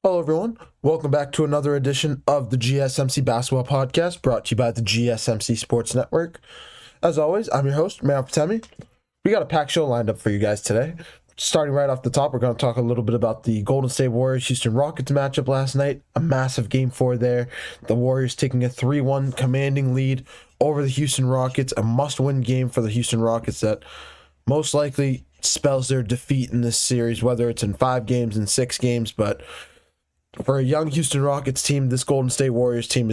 Hello, everyone. Welcome back to another edition of the GSMC Basketball Podcast, brought to you by the GSMC Sports Network. As always, I'm your host, Brandin Podziemski. We got a packed show lined up for you guys today. Starting right off the top, we're going to talk a little bit about the Golden State Warriors-Houston Rockets matchup last night. A massive Game 4 there. The Warriors taking a 3-1 commanding lead over the Houston Rockets. A must-win game for the Houston Rockets that most likely spells their defeat in this series, whether it's in 5 games and 6 games, but for a young Houston Rockets team, this Golden State Warriors team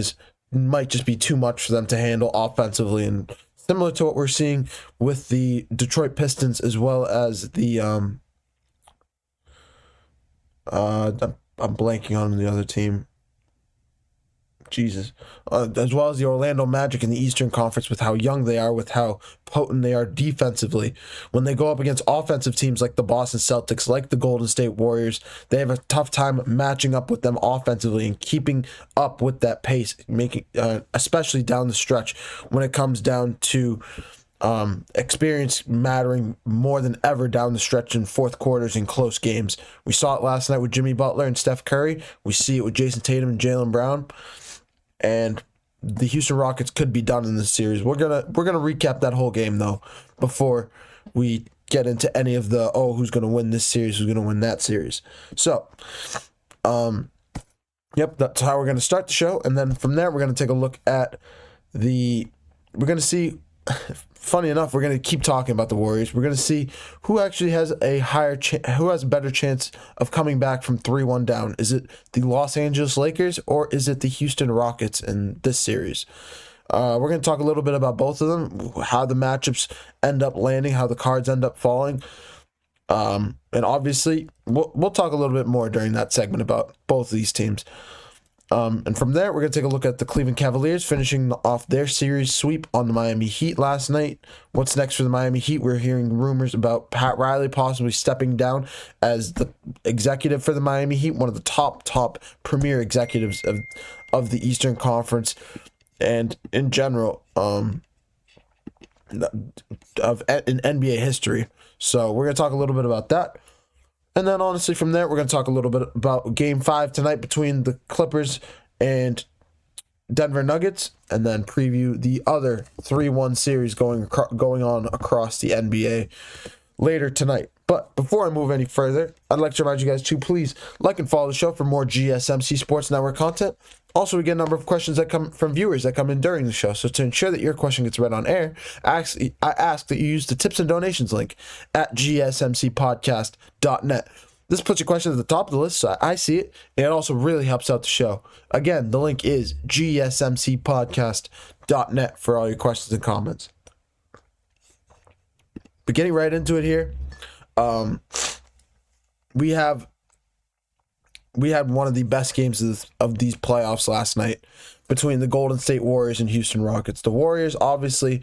might just be too much for them to handle offensively, and similar to what we're seeing with the Detroit Pistons as well as the I'm blanking on the other team. Jesus. As well as the Orlando Magic in the Eastern Conference, with how young they are, with how potent they are defensively. When they go up against offensive teams like the Boston Celtics, like the Golden State Warriors, they have a tough time matching up with them offensively and keeping up with that pace, making especially down the stretch when it comes down to experience mattering more than ever down the stretch in fourth quarters in close games. We saw it last night with Jimmy Butler and Steph Curry. We see it with Jason Tatum and Jaylen Brown. And the Houston Rockets could be done in this series. We're gonna recap that whole game though before we get into any of the who's gonna win this series, who's gonna win that series. So, that's how we're gonna start the show, and then from there we're gonna take a look at we're gonna see. Funny enough, we're going to keep talking about the Warriors. We're going to see who actually has who has a better chance of coming back from 3-1 down. Is it the Los Angeles Lakers or is it the Houston Rockets in this series? We're going to talk a little bit about both of them, how the matchups end up landing, how the cards end up falling. And obviously, we'll talk a little bit more during that segment about both of these teams. And from there, we're going to take a look at the Cleveland Cavaliers finishing off their series sweep on the Miami Heat last night. What's next for the Miami Heat? We're hearing rumors about Pat Riley possibly stepping down as the executive for the Miami Heat, one of the top premier executives of the Eastern Conference and in general in NBA history. So we're going to talk a little bit about that. And then, honestly, from there, we're going to talk a little bit about Game 5 tonight between the Clippers and Denver Nuggets, and then preview the other 3-1 series going on across the NBA later tonight. But before I move any further, I'd like to remind you guys to please like and follow the show for more GSMC Sports Network content. Also, we get a number of questions that come from viewers that come in during the show. So to ensure that your question gets read on air, I ask that you use the tips and donations link at gsmcpodcast.net. This puts your question at the top of the list, so I see it, and it also really helps out the show. Again, the link is gsmcpodcast.net for all your questions and comments. But getting right into it here, we had one of the best games of these playoffs last night between the Golden State Warriors and Houston Rockets. The Warriors obviously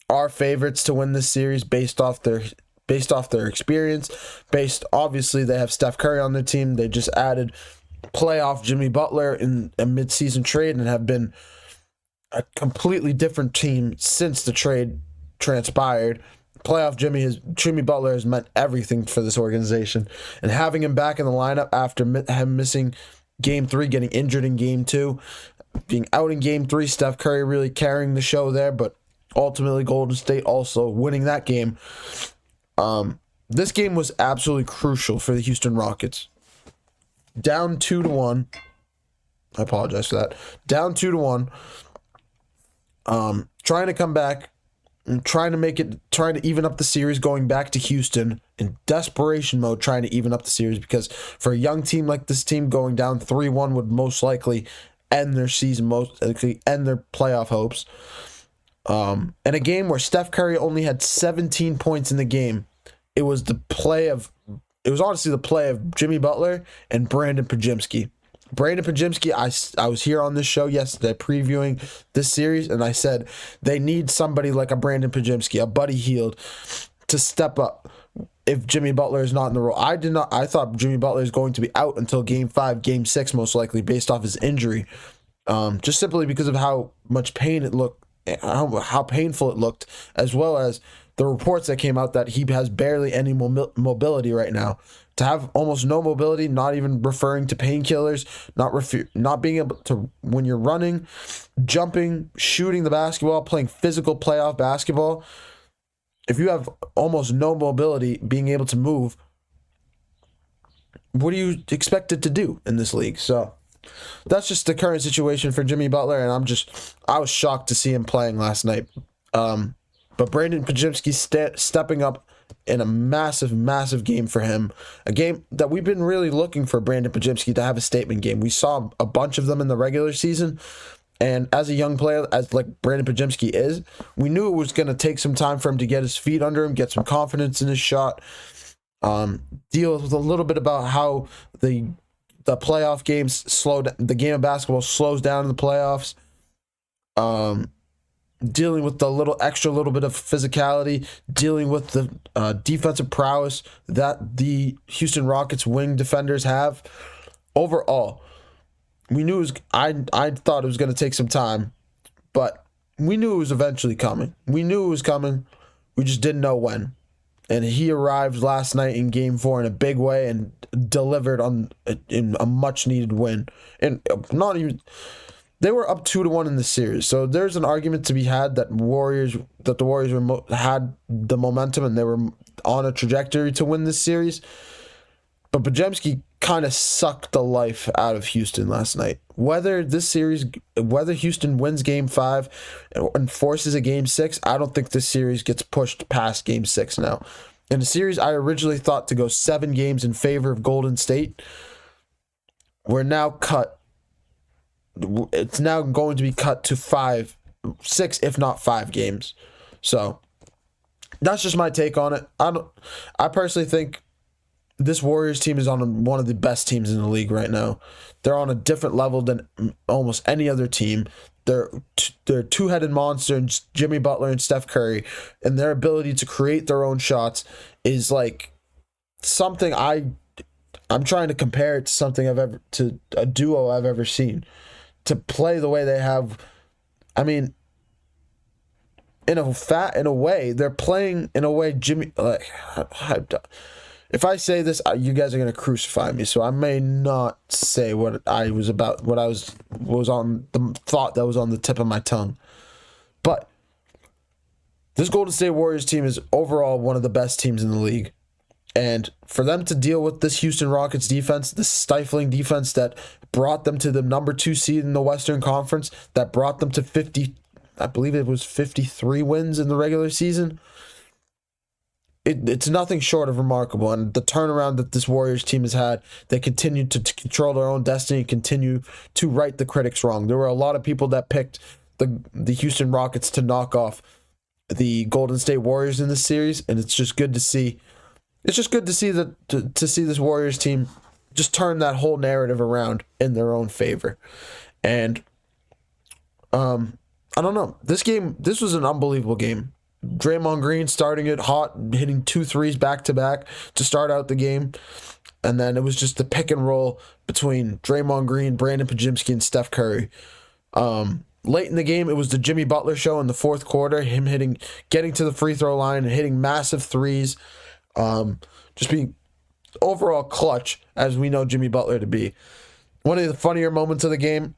are favorites to win this series based off their experience. Obviously, they have Steph Curry on their team. They just added playoff Jimmy Butler in a midseason trade and have been a completely different team since the trade transpired. Playoff Jimmy Butler has meant everything for this organization, and having him back in the lineup after him missing Game 3, getting injured in Game 2, being out in Game 3, Steph Curry really carrying the show there, but ultimately Golden State also winning that game. This game was absolutely crucial for the Houston Rockets. Down 2-1. I apologize for that. Down 2-1. Trying to come back. And trying to even up the series, going back to Houston in desperation mode, trying to even up the series, because for a young team like this team, going down 3-1 would most likely end their season, most likely end their playoff hopes. In a game where Steph Curry only had 17 points in the game, it was honestly the play of Jimmy Butler and Brandin Podziemski. Brandin Podziemski, I was here on this show yesterday previewing this series, and I said they need somebody like a Brandin Podziemski, a Buddy Hield, to step up if Jimmy Butler is not in the role. I thought Jimmy Butler is going to be out until Game 5, Game 6 most likely, based off his injury, just simply because of how much pain it looked, how painful it looked, as well as the reports that came out that he has barely any mobility right now. to have almost no mobility, not even referring to painkillers, not being able to, when you're running, jumping, shooting the basketball, playing physical playoff basketball. If you have almost no mobility, being able to move, what do you expect it to do in this league? So that's just the current situation for Jimmy Butler, and I was shocked to see him playing last night. But Brandin Podziemski stepping up in a massive, massive game for him. A game that we've been really looking for Brandin Podziemski to have a statement game. We saw a bunch of them in the regular season, and as a young player, as like Brandin Podziemski is, we knew it was going to take some time for him to get his feet under him, get some confidence in his shot, deal with a little bit about how the playoff games the game of basketball slows down in the playoffs. Dealing with the little bit of physicality, dealing with the defensive prowess that the Houston Rockets wing defenders have. Overall, we knew I thought it was going to take some time, but we knew it was eventually coming. We knew it was coming. We just didn't know when. And he arrived last night in Game 4 in a big way and delivered in a much-needed win. And they were up 2-1 in the series, so there's an argument to be had that the Warriors had the momentum and they were on a trajectory to win this series. But Podziemski kind of sucked the life out of Houston last night. Whether Houston wins Game 5 and forces a Game 6, I don't think this series gets pushed past Game 6 now. In the series, I originally thought to go 7 games in favor of Golden State. We're now cut. It's now going to be cut to 6, if not 5 games. So that's just my take on it. I personally think this Warriors team is on one of the best teams in the league right now. They're on a different level than almost any other team. They're two-headed monster in Jimmy Butler and Steph Curry, and their ability to create their own shots is like something I'm trying to compare it to a duo I've ever seen. To play the way they have, I mean, in a way, they're playing in a way Jimmy. If I say this, you guys are gonna crucify me. So I may not say what I was about. What I was on the thought that was on the tip of my tongue. But this Golden State Warriors team is overall one of the best teams in the league. And for them to deal with this Houston Rockets defense, this stifling defense that brought them to the number 2 seed in the Western Conference, that brought them to 53 wins in the regular season, it's nothing short of remarkable. And the turnaround that this Warriors team has had, they continue to control their own destiny and continue to right the critics wrong. There were a lot of people that picked the Houston Rockets to knock off the Golden State Warriors in this series, and it's just good to see. It's just good to see to see this Warriors team just turn that whole narrative around in their own favor. And I don't know. This was an unbelievable game. Draymond Green starting it hot, hitting 2 threes back-to-back to start out the game. And then it was just the pick and roll between Draymond Green, Brandin Podziemski, and Steph Curry. Late in the game, it was the Jimmy Butler show in the fourth quarter, him getting to the free throw line and hitting massive threes. Just being overall clutch, as we know Jimmy Butler to be. One of the funnier moments of the game,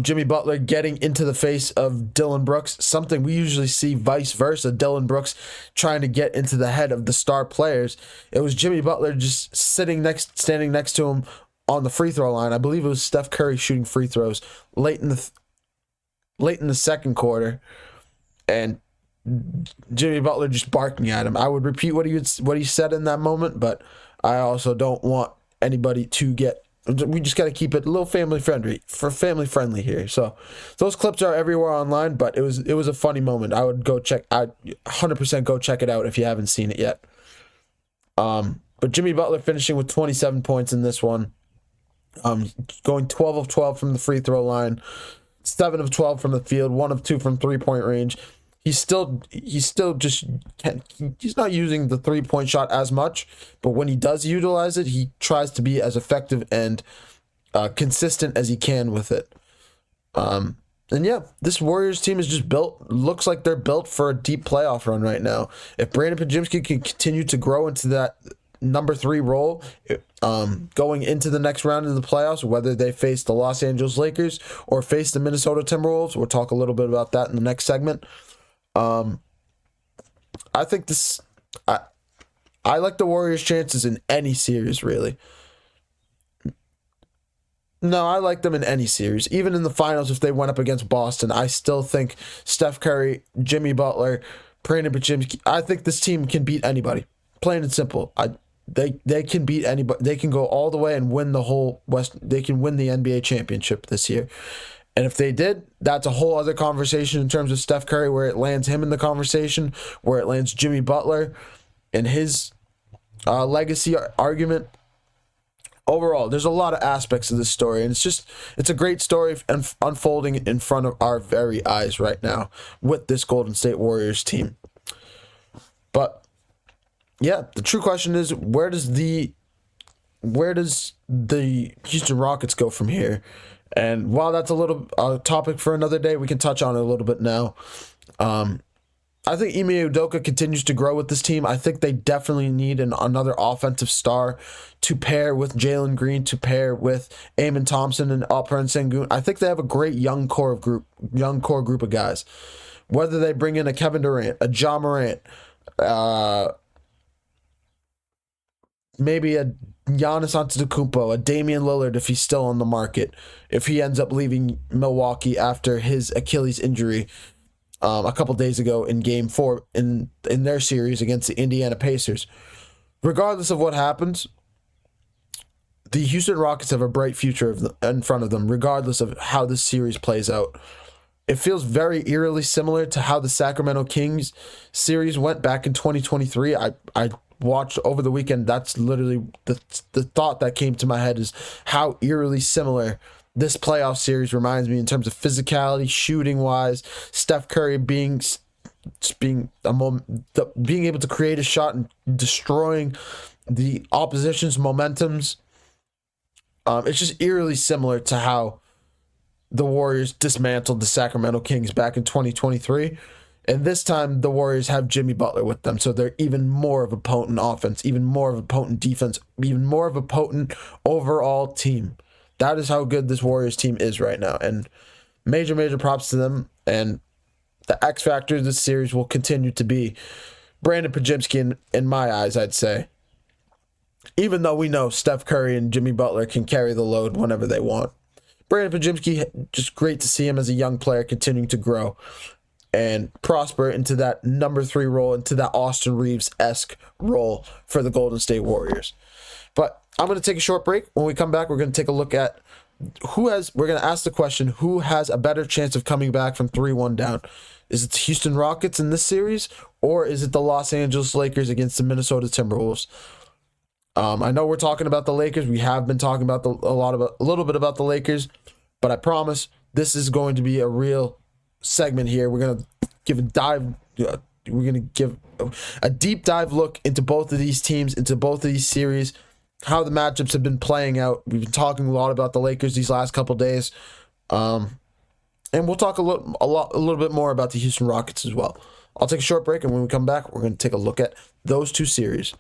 Jimmy Butler getting into the face of Dillon Brooks, something we usually see vice versa, Dillon Brooks trying to get into the head of the star players. It was Jimmy Butler just standing next to him on the free throw line. I believe it was Steph Curry shooting free throws late in the second quarter, and Jimmy Butler just barking at him. I would repeat what he said in that moment, but I also don't want anybody to get. We just got to keep it a little family friendly here. So those clips are everywhere online, but it was a funny moment. I would I'd 100% go check it out if you haven't seen it yet. But Jimmy Butler finishing with 27 points in this one, going 12 of 12 from the free throw line, 7 of 12 from the field, 1 of 2 from 3-point range. He's still just he's not using the 3-point shot as much, but when he does utilize it, he tries to be as effective and consistent as he can with it. And yeah, this Warriors team is just looks like they're built for a deep playoff run right now. If Brandin Podziemski can continue to grow into number 3 role going into the next round of the playoffs, whether they face the Los Angeles Lakers or face the Minnesota Timberwolves. We'll talk a little bit about that in the next segment. I think this... I like the Warriors' chances in any series, really. No, I like them in any series. Even in the finals, if they went up against Boston, I still think Steph Curry, Jimmy Butler, Brandin Podziemski, I think this team can beat anybody. Plain and simple. They can beat anybody. They can go all the way and win the whole West. They can win the NBA championship this year. And if they did, that's a whole other conversation in terms of Steph Curry, where it lands him in the conversation, where it lands Jimmy Butler and his legacy argument. Overall, there's a lot of aspects of this story, and it's a great story unfolding in front of our very eyes right now with this Golden State Warriors team. But yeah, the true question is, where does the Houston Rockets go from here? And while that's a little topic for another day, we can touch on it a little bit now. I think Ime Udoka continues to grow with this team. I think they definitely need another offensive star to pair with Jalen Green, to pair with Amen Thompson and Alperen Şengün. I think they have a great young core group of guys. Whether they bring in a Kevin Durant, a Ja Morant, maybe a Giannis Antetokounmpo, a Damian Lillard if he's still on the market, if he ends up leaving Milwaukee after his Achilles injury a couple days ago in Game 4 in their series against the Indiana Pacers. Regardless of what happens, the Houston Rockets have a bright future in front of them, regardless of how this series plays out. It feels very eerily similar to how the Sacramento Kings series went back in 2023. I watched over the weekend. That's literally the thought that came to my head, is how eerily similar this playoff series reminds me in terms of physicality, shooting wise. Steph Curry being able to create a shot and destroying the opposition's momentums. It's just eerily similar to how the Warriors dismantled the Sacramento Kings back in 2023. And this time the Warriors have Jimmy Butler with them, so they're even more of a potent offense, even more of a potent defense, even more of a potent overall team. That is how good this Warriors team is right now. And major props to them. And the X factor of this series will continue to be Brandin Podziemski in my eyes, I'd say. Even though we know Steph Curry and Jimmy Butler can carry the load whenever they want. Brandin Podziemski, just great to see him as a young player continuing to grow and prosper into that number 3 role, into that Austin Reeves-esque role for the Golden State Warriors. But I'm going to take a short break. When we come back, we're going to take a look at we're going to ask the question, who has a better chance of coming back from 3-1 down? Is it the Houston Rockets in this series, or is it the Los Angeles Lakers against the Minnesota Timberwolves? I know we're talking about the Lakers. We have been talking about a little bit about the Lakers, but I promise this is going to be a real segment here. We're going to give a dive. We're going to give a deep dive look into both of these teams, into both of these series, how the matchups have been playing out. We've been talking a lot about the Lakers these last couple days, and we'll talk a little bit more about the Houston Rockets as well. I'll take a short break, and when we come back, we're going to take a look at those two series.